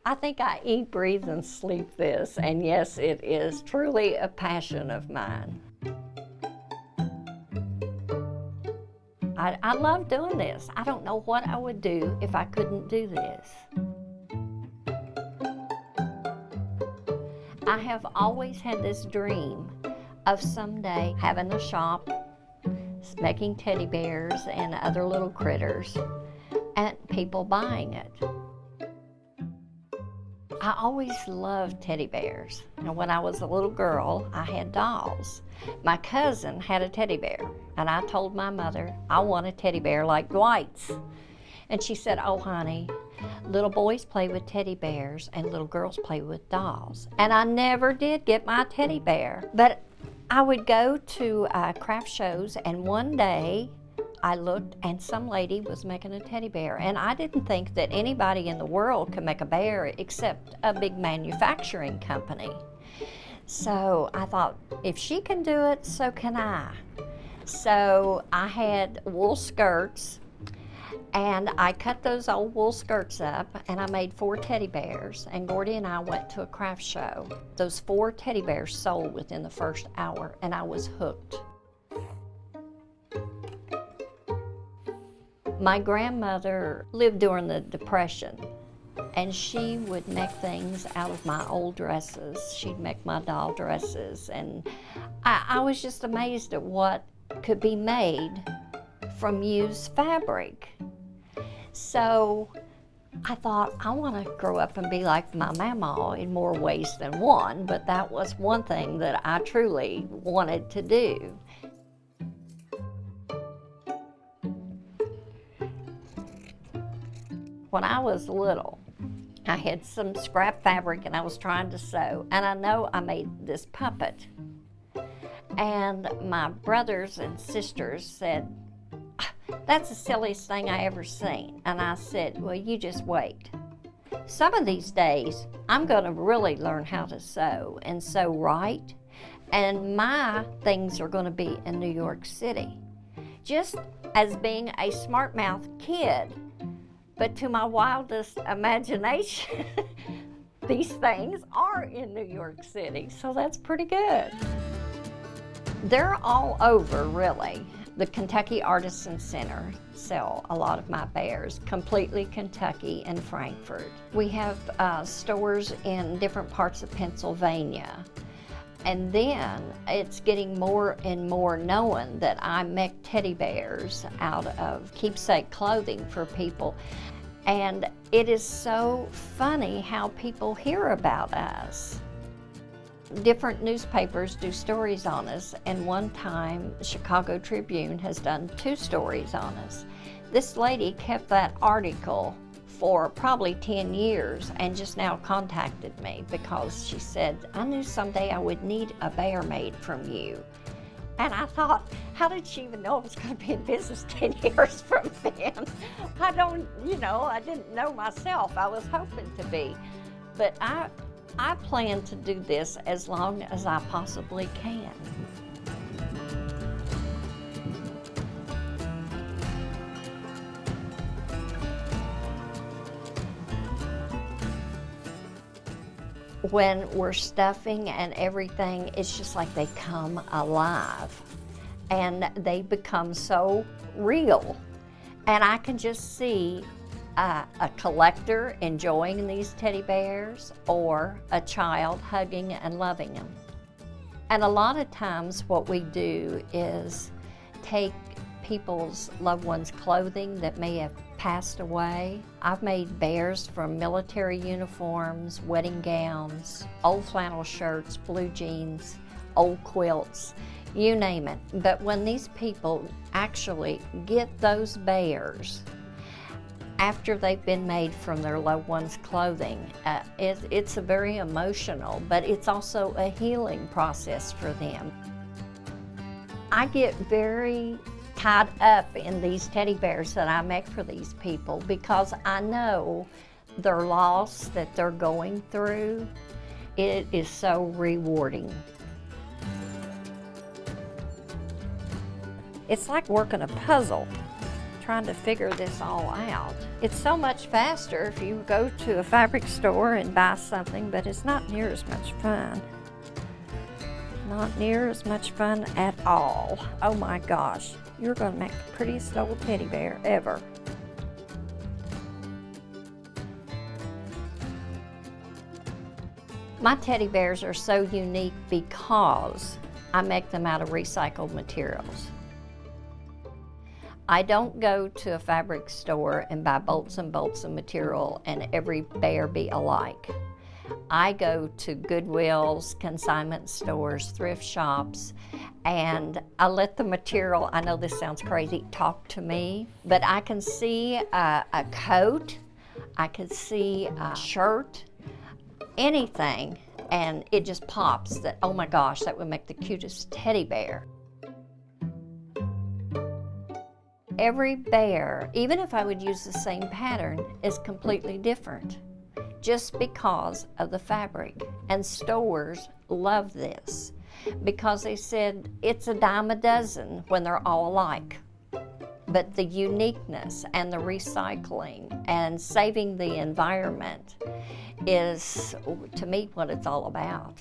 I think I eat, breathe, and sleep this, and yes, it is truly a passion of mine. I love doing this. I don't know what I would do if I couldn't do this. I have always had this dream of someday having a shop, making teddy bears and other little critters, and people buying it. I always loved teddy bears. And when I was a little girl, I had dolls. My cousin had a teddy bear, and I told my mother, I want a teddy bear like Dwight's. And she said, oh honey, little boys play with teddy bears and little girls play with dolls. And I never did get my teddy bear. But I would go to craft shows, and one day I looked and some lady was making a teddy bear, and I didn't think that anybody in the world could make a bear except a big manufacturing company. So I thought, if she can do it, so can I. So I had wool skirts, and I cut those old wool skirts up, and I made 4 teddy bears, and Gordy and I went to a craft show. Those 4 teddy bears sold within the first hour, and I was hooked. My grandmother lived during the Depression, and she would make things out of my old dresses. She'd make my doll dresses, and I was just amazed at what could be made from used fabric. So I thought, I want to grow up and be like my mama in more ways than one, but that was one thing that I truly wanted to do. When I was little, I had some scrap fabric and I was trying to sew, and I know I made this puppet. And my brothers and sisters said, that's the silliest thing I ever seen. And I said, well, you just wait. Some of these days, I'm gonna really learn how to sew and sew right, and my things are gonna be in New York City. Just as being a smart mouth kid, but to my wildest imagination, these things are in New York City, so that's pretty good. They're all over, really. The Kentucky Artisan Center sell a lot of my bears, completely Kentucky and Frankfurt. We have stores in different parts of Pennsylvania. And then it's getting more and more known that I make teddy bears out of keepsake clothing for people. And it is so funny how people hear about us. Different newspapers do stories on us, and one time the Chicago Tribune has done 2 stories on us. This lady kept that article for probably 10 years and just now contacted me because she said, I knew someday I would need a bear made from you. And I thought, how did she even know I was going to be in business 10 years from then? I didn't know myself. I was hoping to be. But I plan to do this as long as I possibly can. When we're stuffing and everything, it's just like they come alive and they become so real. And I can just see a collector enjoying these teddy bears or a child hugging and loving them. And a lot of times what we do is take people's loved ones' clothing that may have passed away. I've made bears from military uniforms, wedding gowns, old flannel shirts, blue jeans, old quilts, you name it. But when these people actually get those bears after they've been made from their loved one's clothing, it's a very emotional, but it's also a healing process for them. I get very tied up in these teddy bears that I make for these people because I know their loss that they're going through. It is so rewarding. It's like working a puzzle, trying to figure this all out. It's so much faster if you go to a fabric store and buy something, but it's not near as much fun. Not near as much fun at all. Oh my gosh, you're gonna make the prettiest old teddy bear ever. My teddy bears are so unique because I make them out of recycled materials. I don't go to a fabric store and buy bolts and bolts of material and every bear be alike. I go to Goodwills, consignment stores, thrift shops, and I let the material, I know this sounds crazy, talk to me, but I can see a coat, I can see a shirt, anything, and it just pops that, oh my gosh, that would make the cutest teddy bear. Every bear, even if I would use the same pattern, is completely different just because of the fabric. And stores love this because they said it's a dime a dozen when they're all alike. But the uniqueness and the recycling and saving the environment is, to me, what it's all about.